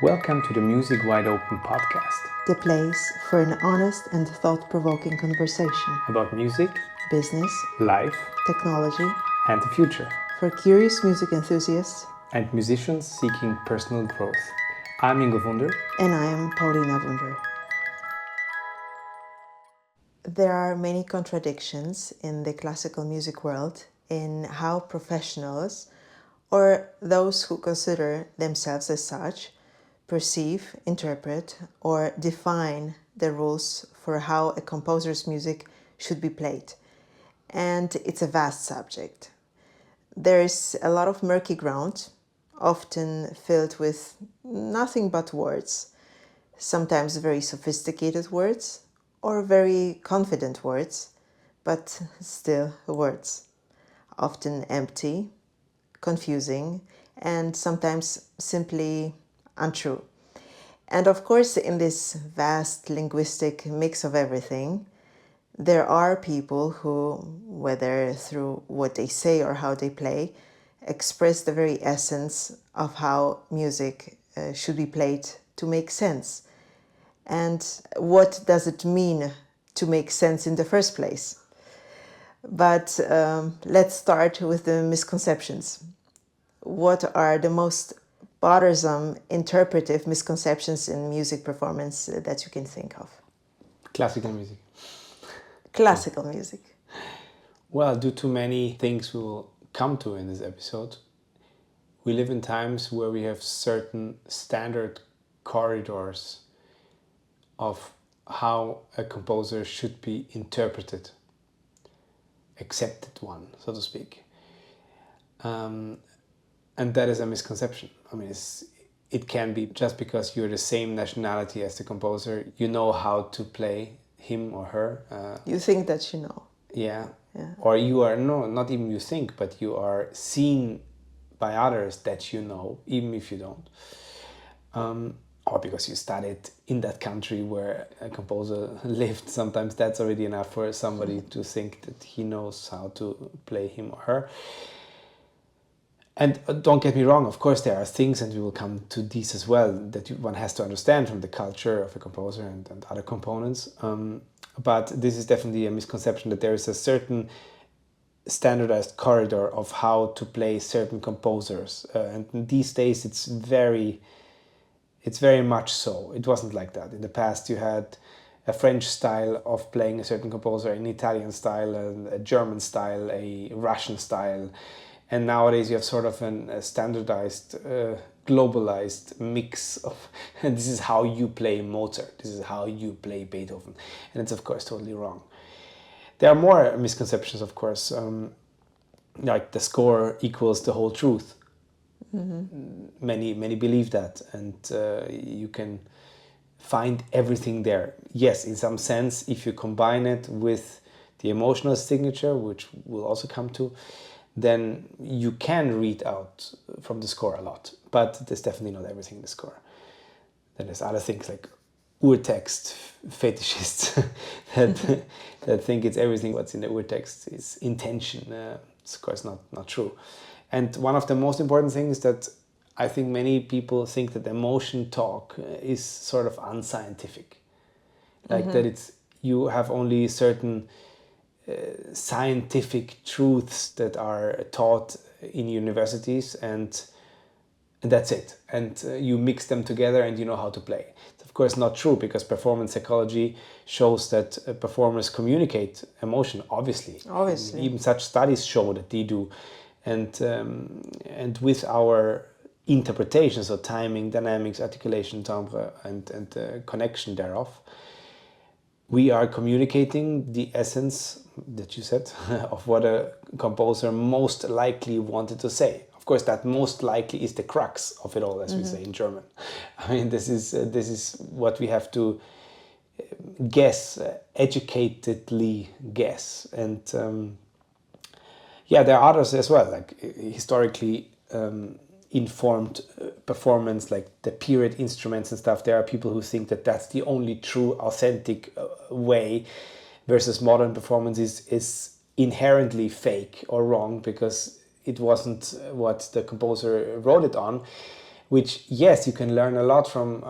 Welcome to the Music Wide Open podcast The place for an honest and thought-provoking conversation about music, business, life, technology, and the future, for curious music enthusiasts. and musicians seeking personal growth. I'm Ingolf Wunder. And I am Paulina Wunder. There are many contradictions in the classical music world in how professionals, or those who consider themselves as such, perceive, interpret, or define the rules for how a composer's music should be played. And it's a vast subject. There is a lot of murky ground, often filled with nothing but words, sometimes very sophisticated words or very confident words, but still words, often empty, confusing, and sometimes simply untrue. And of course, in this vast linguistic mix of everything, there are people who, whether through what they say or how they play, express the very essence of how music should be played to make sense. And what does it mean to make sense in the first place? But let's start with the misconceptions. What are the most bothersome interpretive misconceptions in music performance that you can think of? Classical music. Classical music. Well, due to many things we will come to in this episode, we live in times where we have certain standard corridors of how a composer should be interpreted, accepted one, so to speak. And that is a misconception. I mean, it can be just because you're the same nationality as the composer, you know how to play him or her. You think that you know. Yeah. Yeah. Or you are, no, not even you think, but you are seen by others that you know, even if you don't. Or because you studied in that country where a composer lived. Sometimes that's already enough for somebody to think that he knows how to play him or her. And don't get me wrong, of course there are things, and we will come to these as well, that one has to understand from the culture of a composer and other components. But this is definitely a misconception that there is a certain standardized corridor of how to play certain composers. And these days it's very much so. It wasn't like that. In the past you had a French style of playing a certain composer, an Italian style, a German style, a Russian style. And nowadays you have sort of a standardized, globalized mix of, and this is how you play Mozart, this is how you play Beethoven. And it's of course totally wrong. There are more misconceptions, of course, like the score equals the whole truth. Mm-hmm. Many believe that, and you can find everything there. Yes, in some sense, if you combine it with the emotional signature, which we'll also come to, then you can read out from the score a lot, but there's definitely not everything in the score. Then there's other things like urtext fetishists that think it's everything what's in the urtext is intention. It's of course not true. And one of the most important things that I think many people think that emotion talk is sort of unscientific. Like that it's, you have only certain scientific truths that are taught in universities, and that's it. And you mix them together and you know how to play. It's of course not true, because performance psychology shows that performers communicate emotion, obviously. Even such studies show that they do. And with our interpretation, so timing, dynamics, articulation, timbre, and connection thereof, we are communicating the essence that you said of what a composer most likely wanted to say. Of course, that most likely is the crux of it all, as we say in German. I mean, this is what we have to guess, educatedly guess. And there are others as well, like historically informed performance, like the period instruments and stuff. There are people who think that that's the only true, authentic way, versus modern performance is inherently fake or wrong because it wasn't what the composer wrote it on. which, yes, you can learn a lot from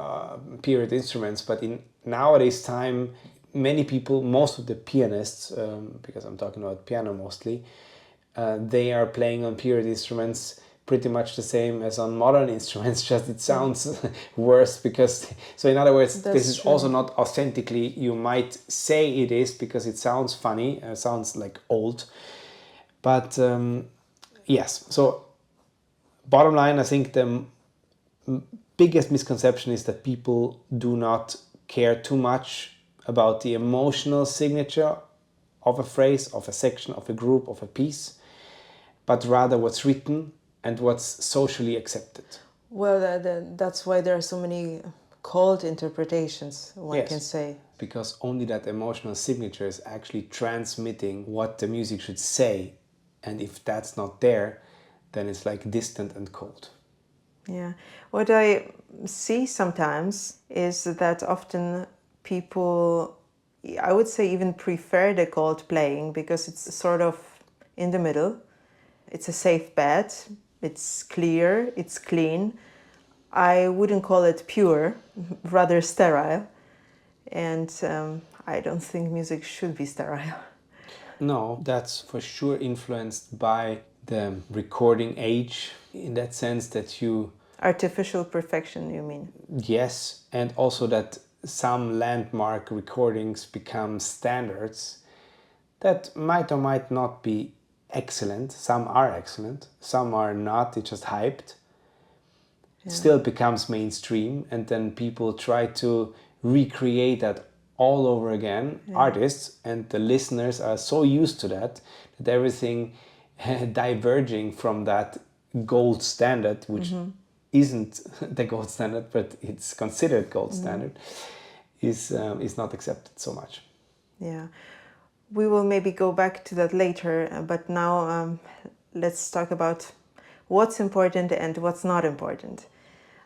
period instruments, but in nowadays time, many people, most of the pianists, because I'm talking about piano mostly, they are playing on period instruments pretty much the same as on modern instruments, just it sounds worse because, so in other words, That's this is true. also not authentically, you might say it is because it sounds funny, sounds like old, but yes, so bottom line, I think the biggest misconception is that people do not care too much about the emotional signature of a phrase, of a section, of a group, of a piece, but rather what's written and what's socially accepted. Well, that's why there are so many cold interpretations, one Yes. can say. Because only that emotional signature is actually transmitting what the music should say. And if that's not there, then it's like distant and cold. Yeah. What I see sometimes is that often people, I would say, even prefer the cold playing because it's sort of in the middle. It's a safe bet. It's clear. It's clean. I wouldn't call it pure, rather sterile. And I don't think music should be sterile. No, that's for sure influenced by the recording age, in that sense that you... Artificial perfection, you mean? Yes, and also that some landmark recordings become standards that might or might not be excellent. Some are excellent, some are not, it's just hyped. Yeah. Still becomes mainstream, and then people try to recreate that all over again. Yeah. Artists and the listeners are so used to that everything diverging from that gold standard, which isn't the gold standard, but it's considered gold standard, is not accepted so much. Yeah. We will maybe go back to that later, but now let's talk about what's important and what's not important.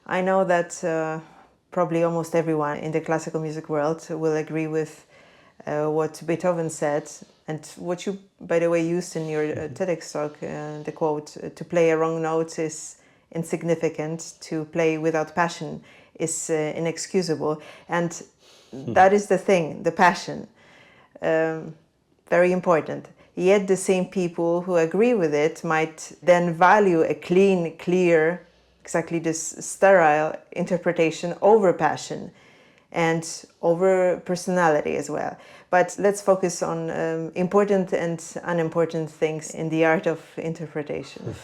I know that probably almost everyone in the classical music world will agree with what Beethoven said, and what you, by the way, used in your TEDx talk, the quote, to play a wrong note is insignificant, to play without passion is inexcusable. And that is the thing, the passion. Very important. Yet the same people who agree with it might then value a clean, clear, exactly this sterile interpretation over passion and over personality as well. But let's focus on important and unimportant things in the art of interpretation.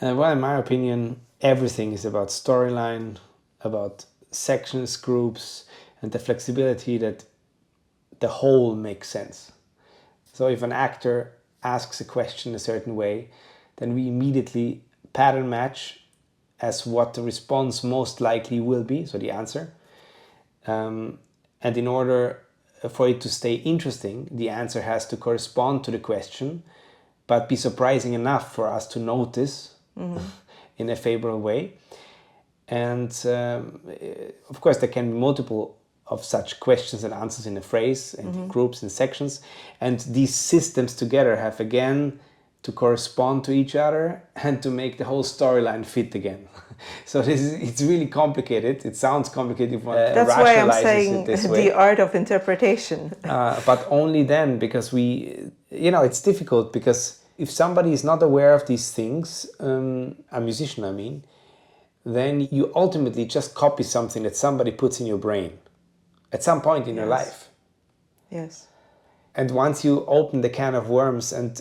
Well, in my opinion, everything is about storyline, about sections, groups, and the flexibility that the whole makes sense. So if an actor asks a question a certain way, then we immediately pattern match as what the response most likely will be, so the answer. And in order for it to stay interesting, the answer has to correspond to the question, but be surprising enough for us to notice in a favorable way. And of course, there can be multiple of such questions and answers in a phrase, and in groups, in sections. And these systems together have again to correspond to each other and to make the whole storyline fit again. So it's really complicated. It sounds complicated if one That's why I'm saying it this way. the art of interpretation. But only then, because it's difficult, because if somebody is not aware of these things, a musician, I mean, then you ultimately just copy something that somebody puts in your brain at some point in your life. Yes. And once you open the can of worms and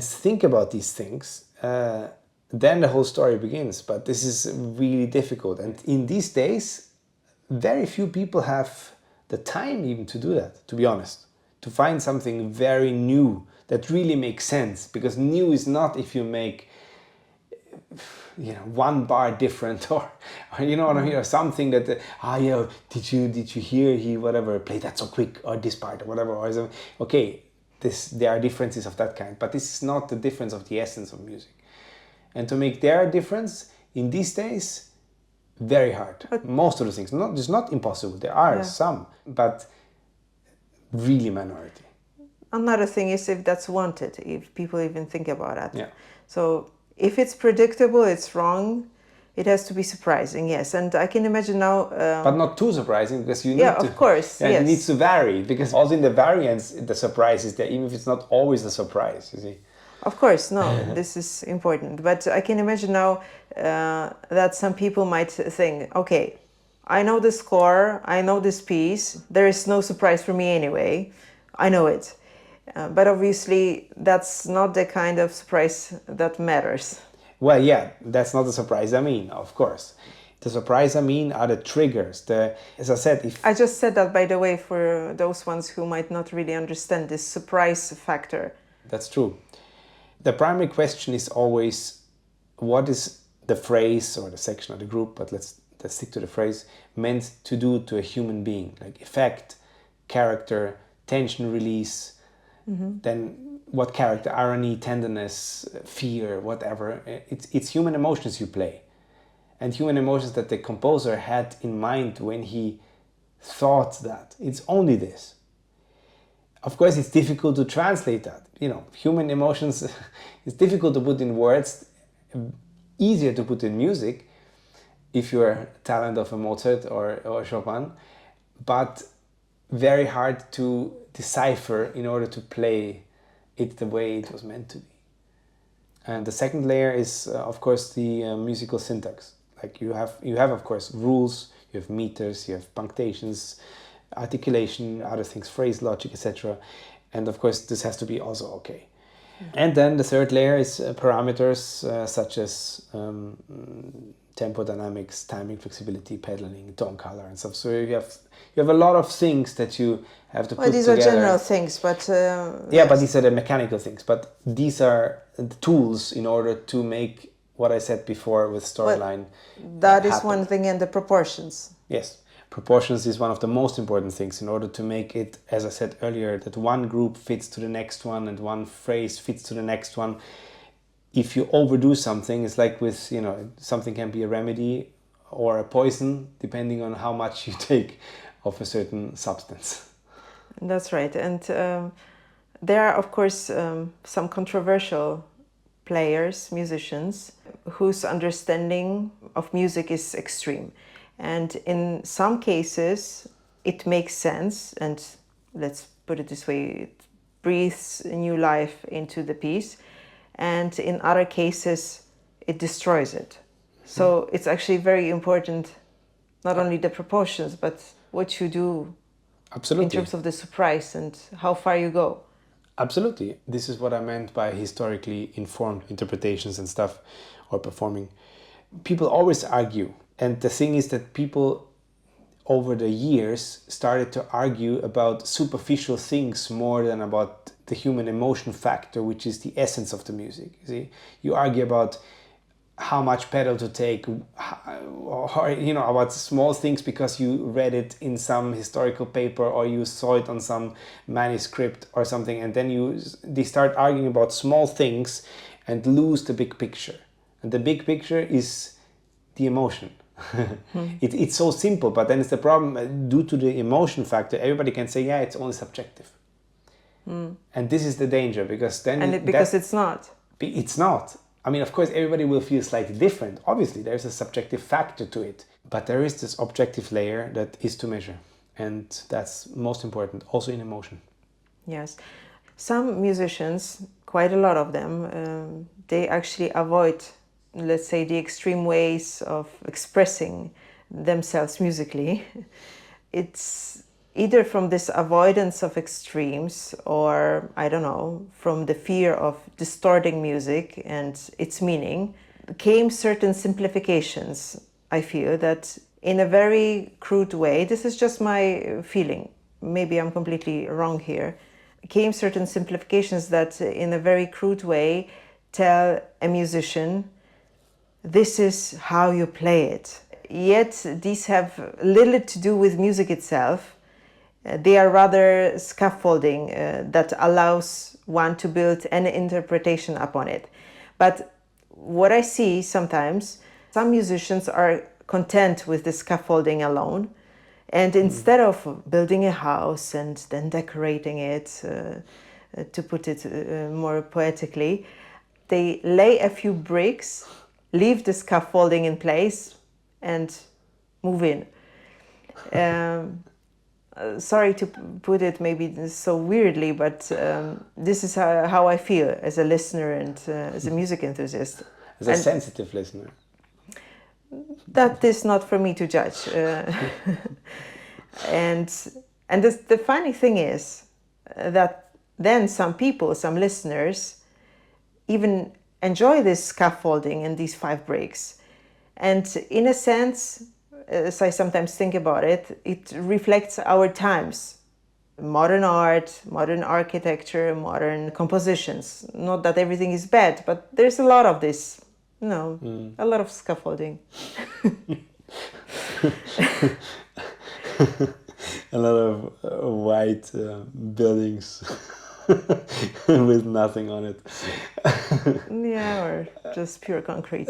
think about these things, then the whole story begins. But this is really difficult. And in these days, very few people have the time even to do that, to be honest. To find something very new that really makes sense. Because new is not if you make one bar different, or you know what I mean, or something that did you hear he whatever played that so quick, or this part or whatever, or something. Okay, there are differences of that kind, but this is not the difference of the essence of music. And to make their difference in these days, very hard. But most of the things, it's not impossible. There are some, but really minority. Another thing is if that's wanted, if people even think about it. Yeah. So if it's predictable, it's wrong. It has to be surprising, yes. And I can imagine now... but not too surprising, because you need yeah, to... of course, yeah, yes. it needs to vary, because also in the variants, the surprise is there, even if it's not always a surprise, you see. Of course, no, this is important. But I can imagine now that some people might think, okay, I know the score, I know this piece, there is no surprise for me anyway, I know it. But obviously, that's not the kind of surprise that matters. Well, yeah, that's not the surprise I mean, of course. The surprise I mean are the triggers. As I said, if... I just said that, by the way, for those ones who might not really understand this surprise factor. That's true. The primary question is always, what is the phrase or the section or the group, but let's stick to the phrase, meant to do to a human being? Like effect, character, tension release, then what character, irony, tenderness, fear, whatever. It's human emotions you play. And human emotions that the composer had in mind when he thought that. It's only this. Of course, it's difficult to translate that. You know, human emotions, it's difficult to put in words, easier to put in music if you're talent of a Mozart or Chopin, but very hard to decipher in order to play it the way it was meant to be. And the second layer is, of course, the musical syntax. Like you have, of course, rules, you have meters, you have punctuations, articulation, other things, phrase logic, etc. And of course, this has to be also okay. And then the third layer is parameters such as tempo dynamics, timing, flexibility, pedaling, tone color, and stuff. So you have a lot of things that you have to put together. These are general things, but yeah, but these are the mechanical things. But these are the tools in order to make what I said before with storyline. That is one thing, and the proportions. Yes. Proportions is one of the most important things in order to make it, as I said earlier, that one group fits to the next one and one phrase fits to the next one. If you overdo something, it's like with, something can be a remedy or a poison, depending on how much you take of a certain substance. That's right. And there are, of course, some controversial players, musicians, whose understanding of music is extreme. And in some cases, it makes sense, and let's put it this way, it breathes new life into the piece. And in other cases, it destroys it. So it's actually very important, not only the proportions, but what you do. Absolutely. In terms of the surprise and how far you go. Absolutely. This is what I meant by historically informed interpretations and stuff, or performing. People always argue. And the thing is that people over the years started to argue about superficial things more than about the human emotion factor, which is the essence of the music. You see, you argue about how much pedal to take, or about small things because you read it in some historical paper or you saw it on some manuscript or something, and then they start arguing about small things and lose the big picture. And the big picture is the emotion. It's so simple, but then it's the problem due to the emotion factor. Everybody can say, yeah, it's only subjective. And this is the danger, because then... because it's not. It's not. I mean, of course, everybody will feel slightly different. Obviously, there's a subjective factor to it. But there is this objective layer that is to measure. And that's most important, also in emotion. Yes. Some musicians, quite a lot of them, they actually avoid, let's say, the extreme ways of expressing themselves musically. It's either from this avoidance of extremes, or, I don't know, from the fear of distorting music and its meaning, came certain simplifications, I feel, that in a very crude way, this is just my feeling, maybe I'm completely wrong here, came certain simplifications that in a very crude way tell a musician, this is how you play it. Yet these have little to do with music itself. They are rather scaffolding that allows one to build an interpretation upon it. But what I see sometimes, some musicians are content with the scaffolding alone. And instead of building a house and then decorating it, to put it more poetically, they lay a few bricks leave the scaffolding in place and move in. Sorry to put it maybe so weirdly, but this is how I feel as a listener and as a music enthusiast. As a sensitive listener. That is not for me to judge. And the funny thing is that then some people, some listeners, even enjoy this scaffolding and these 5 breaks. And in a sense, as I sometimes think about it, it reflects our times. Modern art, modern architecture, modern compositions. Not that everything is bad, but there's a lot of this, a lot of scaffolding. A lot of white buildings with nothing on it. Yeah, or just pure concrete.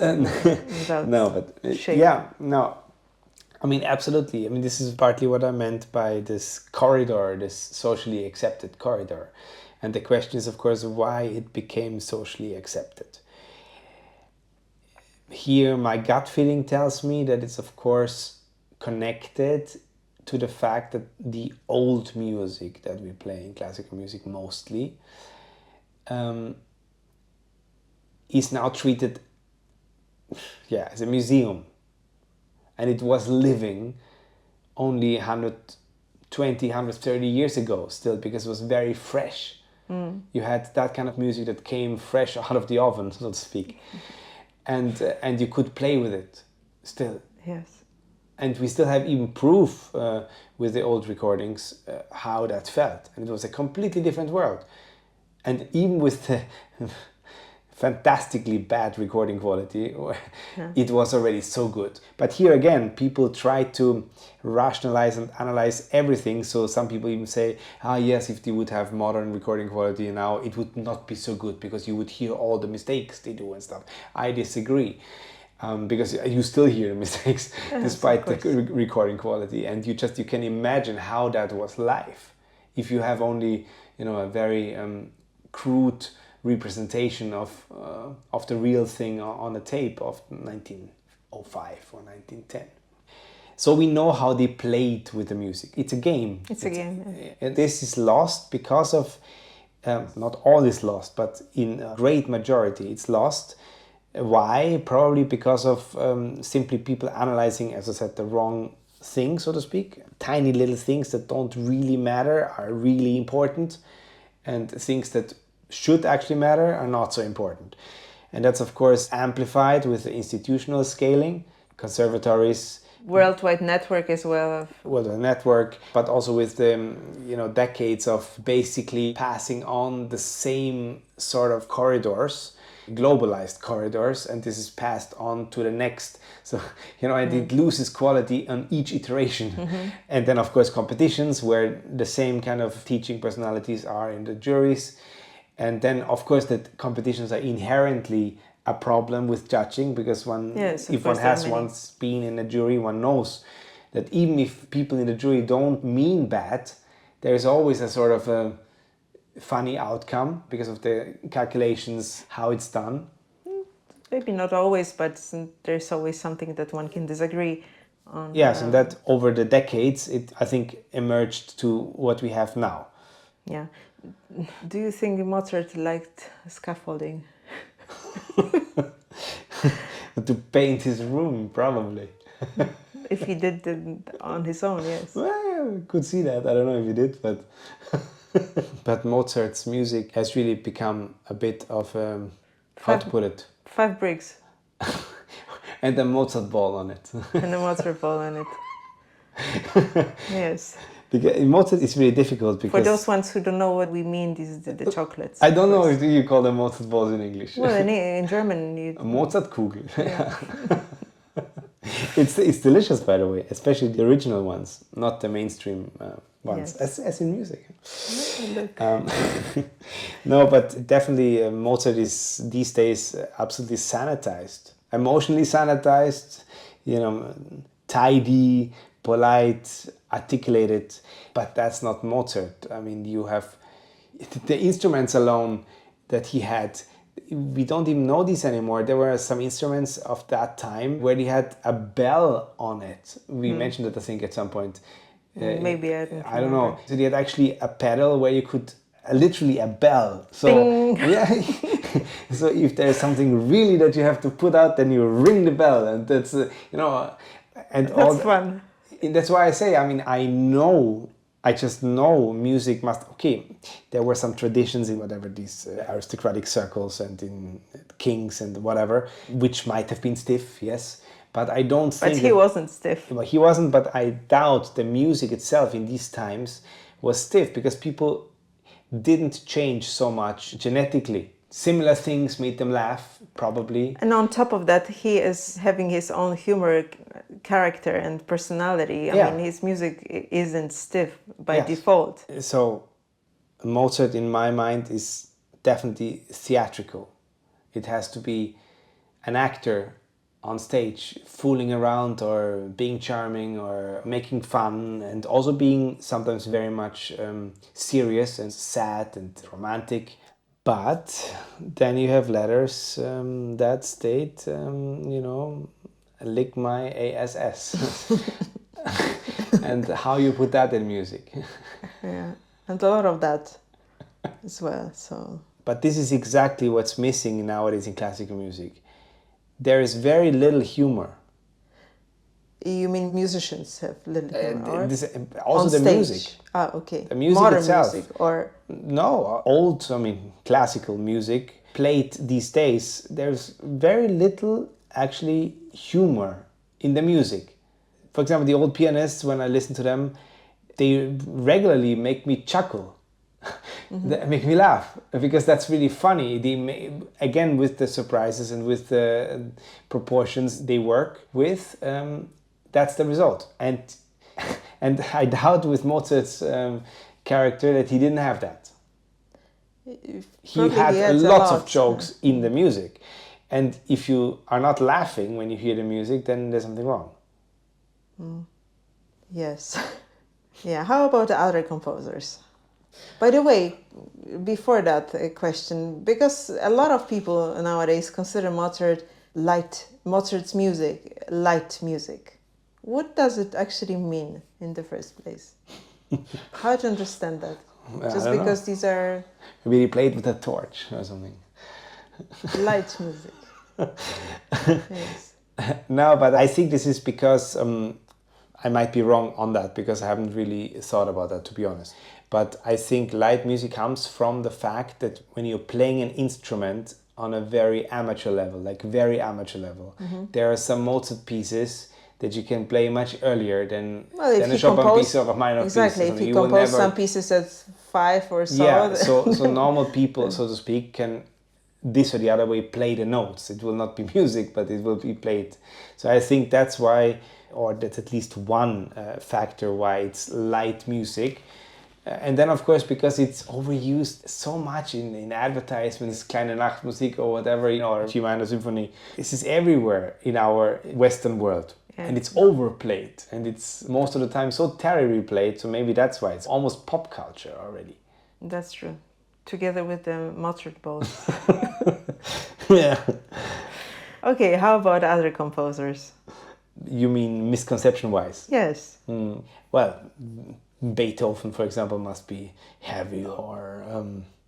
Shape. I mean, absolutely. I mean, this is partly what I meant by this corridor, this socially accepted corridor. And the question is, of course, why it became socially accepted. Here, my gut feeling tells me that it's, of course, connected to the fact that the old music that we play in classical music mostly is now treated as a museum. And it was living only 120, 130 years ago still, because it was very fresh. You had that kind of music that came fresh out of the oven, so to speak. And you could play with it still. Yes. And we still have even proof with the old recordings how that felt. And it was a completely different world. And even with the fantastically bad recording quality, it was already so good. But here again, people try to rationalize and analyze everything. So some people even say, yes, if they would have modern recording quality now, it would not be so good because you would hear all the mistakes they do and stuff. I disagree. Because you still hear mistakes despite the recording quality, and you can imagine how that was live. If you have only a very crude representation of the real thing on a tape of 1905 or 1910. So we know how they played with the music. It's a game. It's a game. Yeah. This is lost because of not all is lost, but in a great majority it's lost. Why? Probably because of simply people analyzing, as I said, the wrong things, so to speak. Tiny little things that don't really matter are really important, and things that should actually matter are not so important. And that's, of course, amplified with the institutional scaling, conservatories, worldwide network as well. Worldwide network, but also with the decades of basically passing on the same sort of corridors, globalized corridors, and this is passed on to the next. So, and it loses quality on each iteration. And then, of course, competitions where the same kind of teaching personalities are in the juries. And then, of course, that competitions are inherently a problem with judging, because if one has once been in a jury, one knows that even if people in the jury don't mean bad, there is always a sort of a funny outcome because of the calculations, how it's done. Maybe not always, but there's always something that one can disagree on. Yes, and that over the decades, it, I think, emerged to what we have now. Yeah. Do you think Mozart liked scaffolding? To paint his room, probably. If he did it on his own, yes. Well, could see that. I don't know if he did, but but Mozart's music has really become a bit of how to put it? 5 bricks. And a Mozart ball on it. And a Mozart ball on it. Yes. Because Mozart is really difficult because... For those ones who don't know what we mean, these are the chocolates. I don't know if you call them Mozart balls in English. Well, in German... A Mozart Kugel. Yeah. It's delicious, by the way, especially the original ones, not the mainstream ones, yes. as in music. No, but definitely Mozart is these days absolutely sanitized, emotionally sanitized, tidy, polite, articulated, but that's not Mozart. I mean, you have the instruments alone that he had, we don't even know this anymore. There were some instruments of that time where they had a bell on it. We mentioned it, I think, at some point. Maybe I don't know. remember. So they had actually a pedal where you could, literally a bell. So Ding. yeah. So if there's something really that you have to put out, then you ring the bell, and that's and all. That's fun. That's why I say, I mean, I just know music must, okay, there were some traditions in whatever these aristocratic circles and in kings and whatever, which might have been stiff, yes, but I don't think... But he wasn't stiff. He wasn't, but I doubt the music itself in these times was stiff, because people didn't change so much genetically. Similar things made them laugh, probably. And on top of that, he is having his own humor, character and personality. I mean, his music isn't stiff by default. So Mozart, in my mind, is definitely theatrical. It has to be an actor on stage, fooling around or being charming or making fun, and also being sometimes very much serious and sad and romantic. But then you have letters that state, lick my ass. And how you put that in music. Yeah, and a lot of that as well. So. But this is exactly what's missing nowadays in classical music. There is very little humor. You mean musicians have little humor? Also the stage. Music. Ah, okay. The music Modern itself. music or... No, classical music played these days. There's very little actually humor in the music. For example, the old pianists, when I listen to them, they regularly make me chuckle. They make me laugh, because that's really funny. Again, with the surprises and with the proportions they work with, that's the result. And I doubt with Mozart's character that he didn't have that. He had lots of jokes in the music. And if you are not laughing when you hear the music, then there's something wrong. Yes. Yeah, how about the other composers? By the way, before that question, because a lot of people nowadays consider Mozart's music light music. What does it actually mean in the first place? How to understand that? Just because these are... Maybe he played with a torch or something. Light music. Yes. No, but I think this is because I might be wrong on that, because I haven't really thought about that, to be honest. But I think light music comes from the fact that when you're playing an instrument on a very amateur level, there are some Mozart pieces that you can play much earlier than a Chopin piece or a minor piece. Exactly, if you compose some pieces at 5 or so. Yeah, so normal people, so to speak, can this or the other way play the notes. It will not be music, but it will be played. So I think that's why, or that's at least one factor why it's light music. And then, of course, because it's overused so much in advertisements, Kleine Nachtmusik or whatever, or G minor symphony. This is everywhere in our Western world. Yeah. And it's overplayed. And it's most of the time so terribly played. So maybe that's why it's almost pop culture already. That's true. Together with the Mozart balls. Yeah. Okay, how about other composers? You mean misconception-wise? Yes. Well, Beethoven, for example, must be heavy or...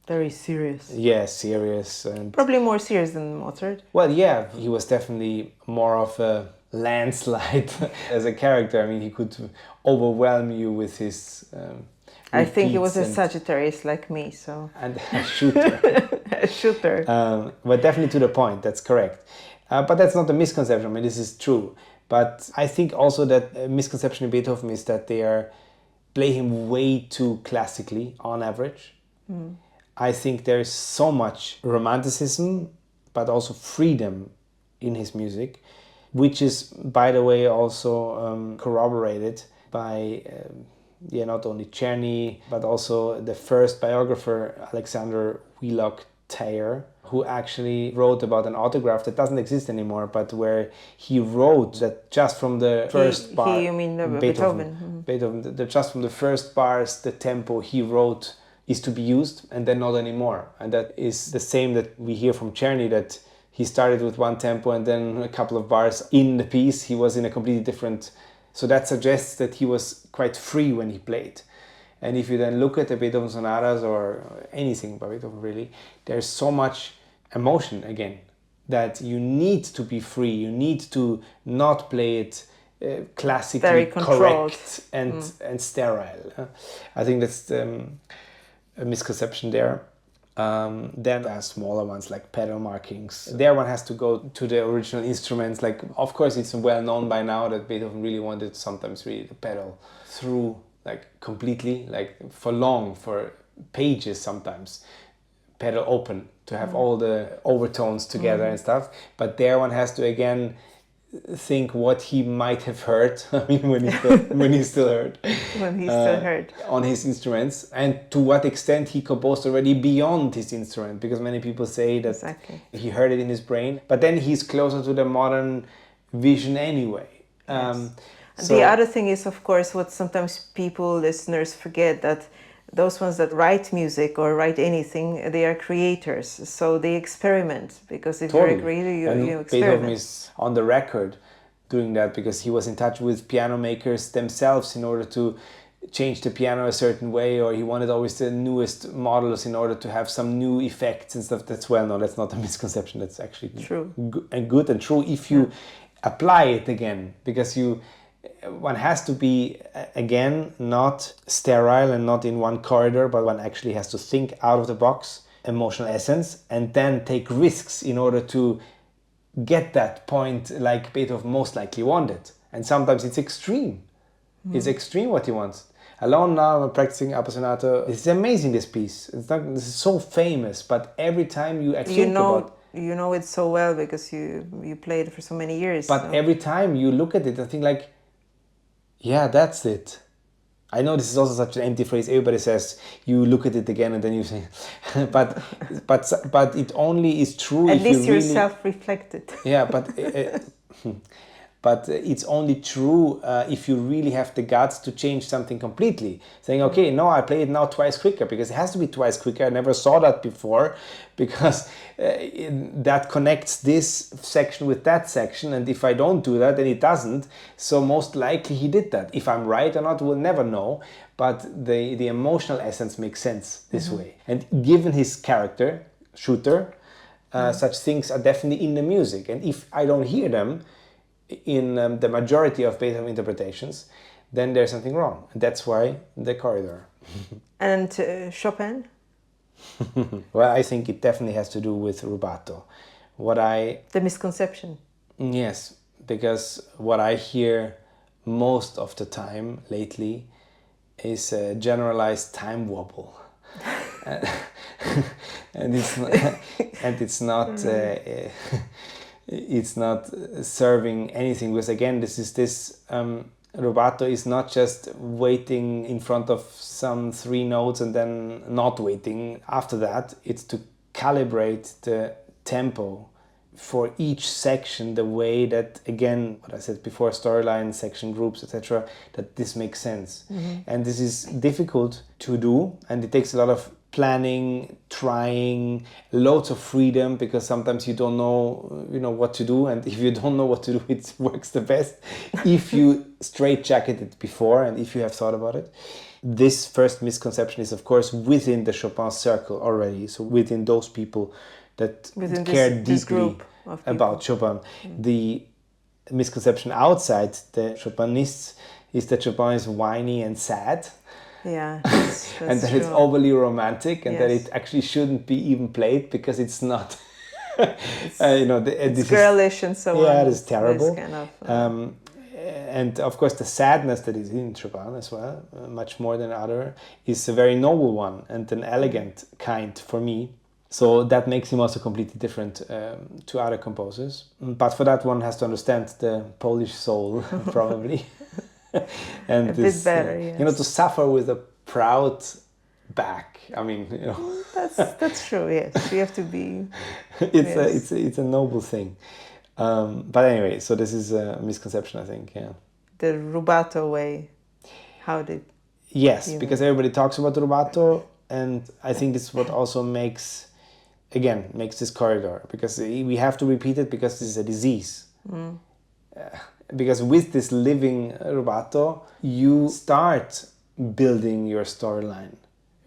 very serious. Yeah, serious. And probably more serious than Mozart. Well, yeah, he was definitely more of a landslide as a character. I mean, he could overwhelm you with his... I think he was a Sagittarius like me, so... And a shooter. A shooter. But definitely to the point, that's correct. But that's not a misconception, I mean, this is true. But I think also that a misconception in Beethoven is that they play him way too classically, on average. I think there's so much romanticism, but also freedom in his music, which is, by the way, also corroborated by... not only Czerny, but also the first biographer, Alexander Wheelock Thayer, who actually wrote about an autograph that doesn't exist anymore, but where he wrote that just from the first bar... You mean Beethoven? Beethoven. Just from the first bars, the tempo, he wrote is to be used and then not anymore. And that is the same that we hear from Czerny, that he started with one tempo and then a couple of bars in the piece he was in a completely different. So that suggests that he was quite free when he played. And if you then look at the Beethoven sonatas or anything by Beethoven really, there's so much emotion again that you need to be free. You need to not play it classically very controlled, correct and sterile. I think that's a misconception there. Then there are smaller ones like pedal markings. There one has to go to the original instruments. Like, of course, it's well known by now that Beethoven really wanted sometimes really the pedal through, like completely, like for pages sometimes, pedal open to have all the overtones together and stuff. But there one has to again think what he might have heard. I mean, when he still heard. When he still heard. On his instruments, and to what extent he composed already beyond his instrument, because many people say that he heard it in his brain, but then he's closer to the modern vision anyway. Yes. The other thing is, of course, what sometimes listeners forget, that those ones that write music or write anything, they are creators, so they experiment, because if you're a creator, you experiment. Beethoven is on the record doing that because he was in touch with piano makers themselves in order to change the piano a certain way, or he wanted always the newest models in order to have some new effects and stuff. That's well known. That's not a misconception. That's actually true and good and true if you apply it again, because one has to be, again, not sterile and not in one corridor, but one actually has to think out of the box, emotional essence, and then take risks in order to get that point like Beethoven most likely wanted. And sometimes it's extreme. It's extreme what he wants. Alone now, I'm practicing Appassionato. It's amazing, this piece. This is so famous, but every time you think about... You know it so well because you played for so many years. But every time you look at it, I think like, yeah, that's it. I know this is also such an empty phrase. Everybody says you look at it again and then you say, but it only is true at if least you you're really self-reflected. Yeah, but it's only true if you really have the guts to change something completely. Saying, okay, no, I play it now twice quicker, because it has to be twice quicker. I never saw that before, because that connects this section with that section. And if I don't do that, then it doesn't. So most likely he did that. If I'm right or not, we'll never know. But the emotional essence makes sense this way. And given his character, shooter, such things are definitely in the music. And if I don't hear them in the majority of Beethoven interpretations, then there's something wrong. And that's why the corridor. And Chopin? Well, I think it definitely has to do with rubato. The misconception. Yes, because what I hear most of the time lately is a generalized time wobble. and it's not it's not serving anything, because again, this rubato is not just waiting in front of some 3 notes and then not waiting after that. It's to calibrate the tempo for each section the way that, again, what I said before, storyline, section groups, etc., that this makes sense. And this is difficult to do, and it takes a lot of planning, trying, loads of freedom, because sometimes you don't know, what to do, and if you don't know what to do, it works the best if you straitjacket it before and if you have thought about it. This first misconception is, of course, within the Chopin circle already, so within those people that care deeply about Chopin. The misconception outside the Chopinists is that Chopin is whiny and sad. Yeah, that's and that true. It's overly romantic, and that it actually shouldn't be even played because it's not. It's girlish and so on. Yeah, it is terrible. Kind of, and of course, the sadness that is in Chopin as well, much more than other, is a very noble one and an elegant kind for me. So that makes him also completely different to other composers. But for that, one has to understand the Polish soul, probably. And a bit better, yes. To suffer with a proud back. I mean, That's true. Yes, you have to be. It's a noble thing. But anyway, so this is a misconception, I think. Yeah. The rubato way. How did? Yes, because everybody talks about rubato, And I think this is what also makes this corridor, because we have to repeat it because this is a disease. Because with this living rubato, you start building your storyline.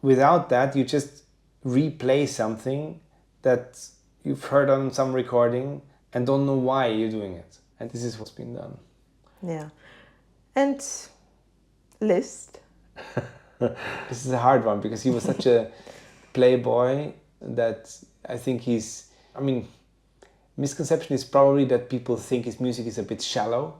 Without that, you just replay something that you've heard on some recording and don't know why you're doing it. And this is what's been done. Yeah. And Liszt? This is a hard one because he was such a playboy that I think misconception is probably that people think his music is a bit shallow,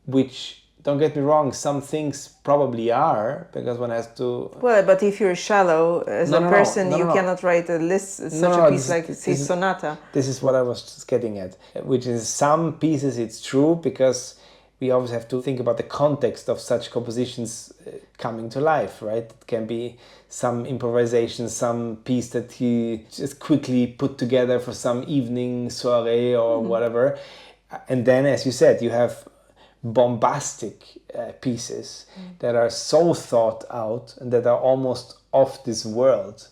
which, don't get me wrong, some things probably are, because one has to... Well, but if you're shallow as a person, you cannot write a list, such a piece like C Sonata. This is what I was just getting at, which is some pieces it's true, because we always have to think about the context of such compositions coming to life, right? It can be some improvisation, some piece that he just quickly put together for some evening soiree or whatever. And then, as you said, you have bombastic pieces that are so thought out and that are almost off this world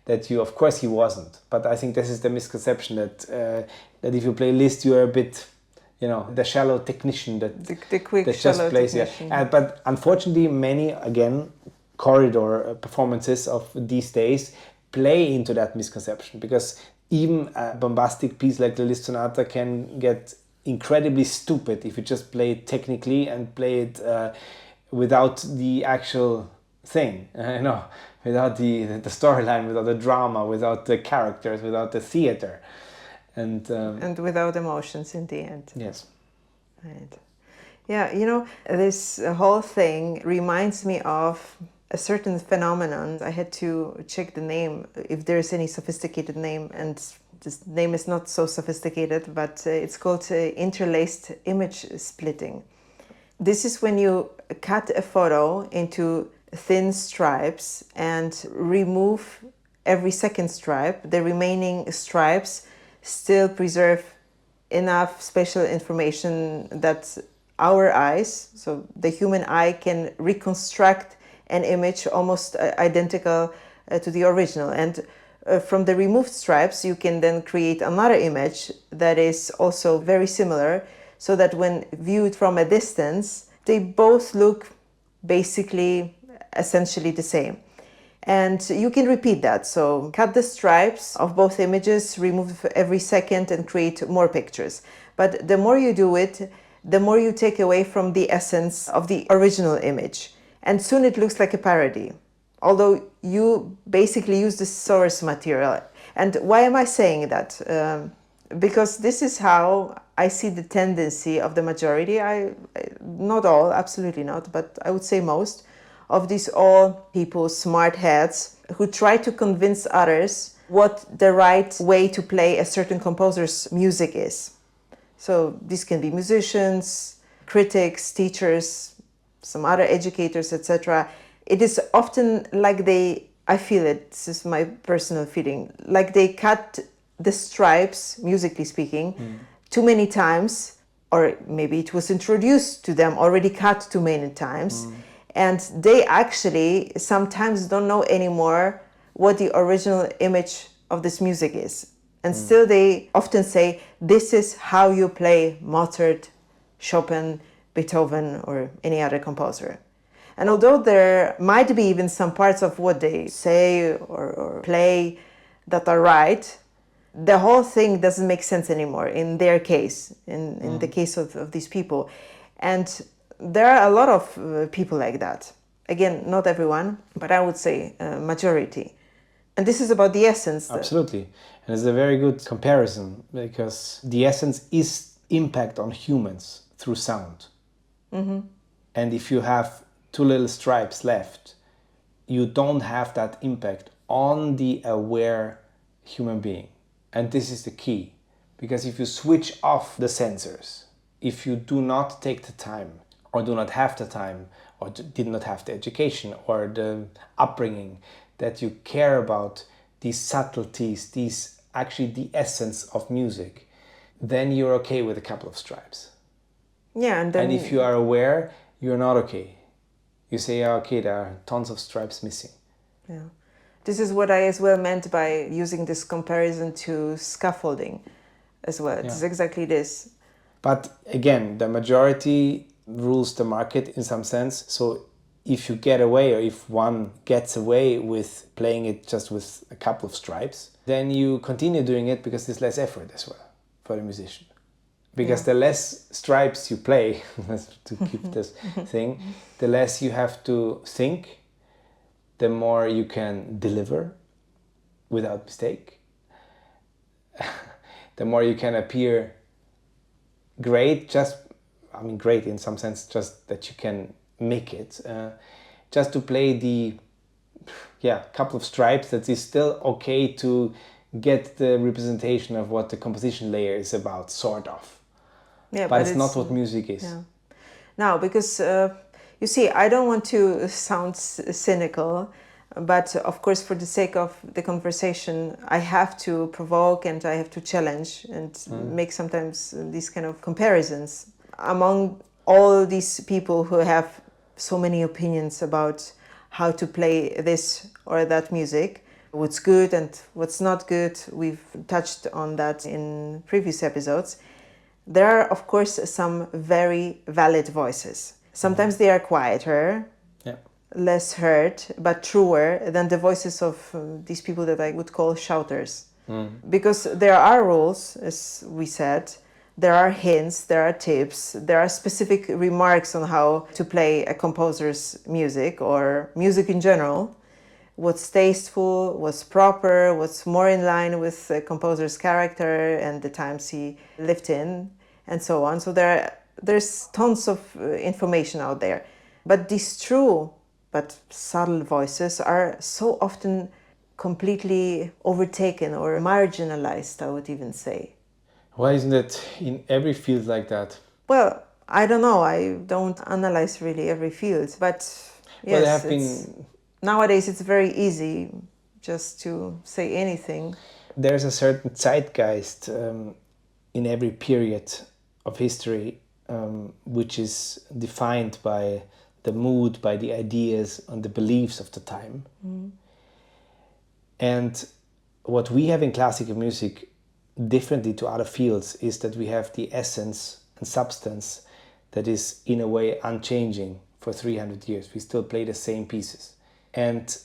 that of course he wasn't. But I think this is the misconception that if you play Liszt, you are a bit... the shallow technician that the quick that shallow just plays, technician. But unfortunately, many, again, corridor performances of these days play into that misconception, because even a bombastic piece like the Liszt Sonata can get incredibly stupid if you just play it technically and play it without the actual thing, without the storyline, without the drama, without the characters, without the theater. And without emotions in the end. Yes. Right. Yeah, this whole thing reminds me of a certain phenomenon. I had to check the name, if there's any sophisticated name, and this name is not so sophisticated, but it's called interlaced image splitting. This is when you cut a photo into thin stripes and remove every second stripe. The remaining stripes still preserve enough spatial information that our eyes, so the human eye, can reconstruct an image almost identical to the original. And from the removed stripes, you can then create another image that is also very similar, so that when viewed from a distance, they both look basically essentially the same. And you can repeat that. So cut the stripes of both images, remove every second, and create more pictures. But the more you do it, the more you take away from the essence of the original image. And soon it looks like a parody, although you basically use the source material. And why am I saying that? Because this is how I see the tendency of the majority. Not all, absolutely not, but I would say most of these old people, smart heads, who try to convince others what the right way to play a certain composer's music is. So these can be musicians, critics, teachers, some other educators, etc. It is often like I feel it, this is my personal feeling, like they cut the stripes, musically speaking, too many times, or maybe it was introduced to them already cut too many times. And they actually sometimes don't know anymore what the original image of this music is. And still they often say, this is how you play Mozart, Chopin, Beethoven, or any other composer. And although there might be even some parts of what they say or play that are right, the whole thing doesn't make sense anymore in their case, in the case of these people. And there are a lot of people like that. Again, not everyone, but I would say majority. And this is about the essence. Absolutely. And it's a very good comparison, because the essence is impact on humans through sound. And if you have two little stripes left, you don't have that impact on the aware human being. And this is the key. Because if you switch off the sensors, if you do not take the time, or do not have the time, or did not have the education or the upbringing that you care about these subtleties, these actually the essence of music, then you're okay with a couple of stripes. Yeah, and if you are aware, you're not okay. You say, okay, there are tons of stripes missing. Yeah. This is what I as well meant by using this comparison to scaffolding as well. It's exactly this. But again, the majority rules the market in some sense. So if you get away, or if one gets away with playing it just with a couple of stripes, then you continue doing it because there's less effort as well for the musician. Because the less stripes you play, to keep this thing, the less you have to think, the more you can deliver without mistake, the more you can appear great, great in some sense, just that you can make it. Just to play the couple of stripes, that is still okay to get the representation of what the composition layer is about, sort of. Yeah, but it's not what music is. Yeah. Now, because you see, I don't want to sound cynical, but of course, for the sake of the conversation, I have to provoke and I have to challenge and make sometimes these kind of comparisons among all these people who have so many opinions about how to play this or that music, what's good and what's not good. We've touched on that in previous episodes. There are, of course, some very valid voices. Sometimes they are quieter, less heard, but truer than the voices of these people that I would call shouters. Because there are rules, as we said, there are hints, there are tips, there are specific remarks on how to play a composer's music or music in general. What's tasteful, what's proper, what's more in line with the composer's character and the times he lived in, and so on. So there's tons of information out there. But these true but subtle voices are so often completely overtaken or marginalized, I would even say. Why isn't it in every field like that? Well, I don't know. I don't analyze really every field, but yes, nowadays it's very easy just to say anything. There's a certain zeitgeist in every period of history which is defined by the mood, by the ideas and the beliefs of the time. And what we have in classical music, differently to other fields, is that we have the essence and substance that is in a way unchanging for 300 years. We still play the same pieces. And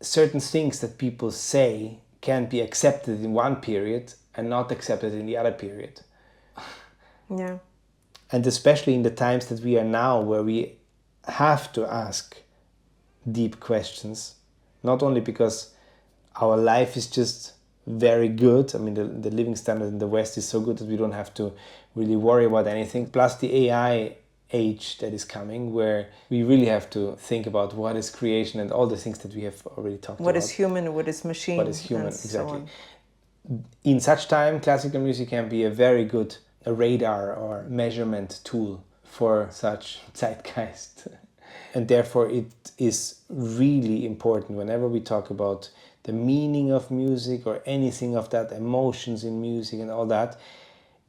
certain things that people say can be accepted in one period and not accepted in the other period. Yeah. And especially in the times that we are now, where we have to ask deep questions, not only because our life is just very good. I mean, the living standard in the West is so good that we don't have to really worry about anything. Plus the AI age that is coming, where we really have to think about what is creation and all the things that we have already talked about. What is human, what is machine. What is human, exactly. So in such time, classical music can be a very good radar or measurement tool for such zeitgeist. And therefore it is really important whenever we talk about the meaning of music or anything of that, emotions in music and all that,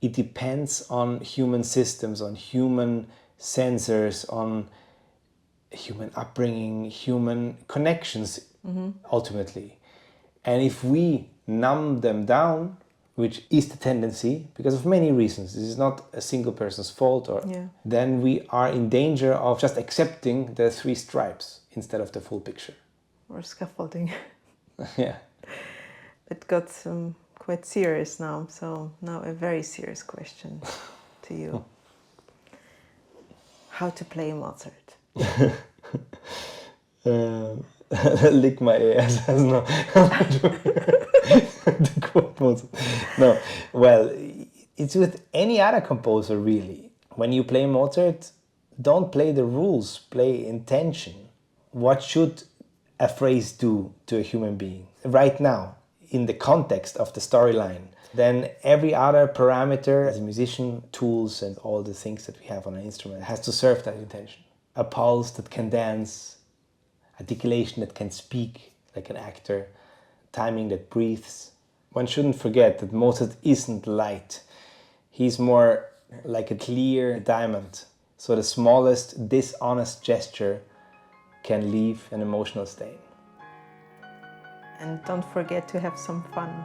it depends on human systems, on human sensors, on human upbringing, human connections, ultimately. And if we numb them down, which is the tendency, because of many reasons, this is not a single person's fault, then we are in danger of just accepting the 3 stripes instead of the full picture. Or scaffolding. Yeah. It got quite serious now, so now a very serious question to you. How to play Mozart? Lick my ass. No. To quote Mozart. No. Well, it's with any other composer, really. When you play Mozart, don't play the rules, play intention. What should a phrase do to a human being right now in the context of the storyline? Then every other parameter as a musician, tools and all the things that we have on an instrument has to serve that intention. A pulse that can dance, articulation that can speak like an actor, timing that breathes. One shouldn't forget that Mozart isn't light. He's more like a clear diamond. So the smallest dishonest gesture can leave an emotional stain. And don't forget to have some fun.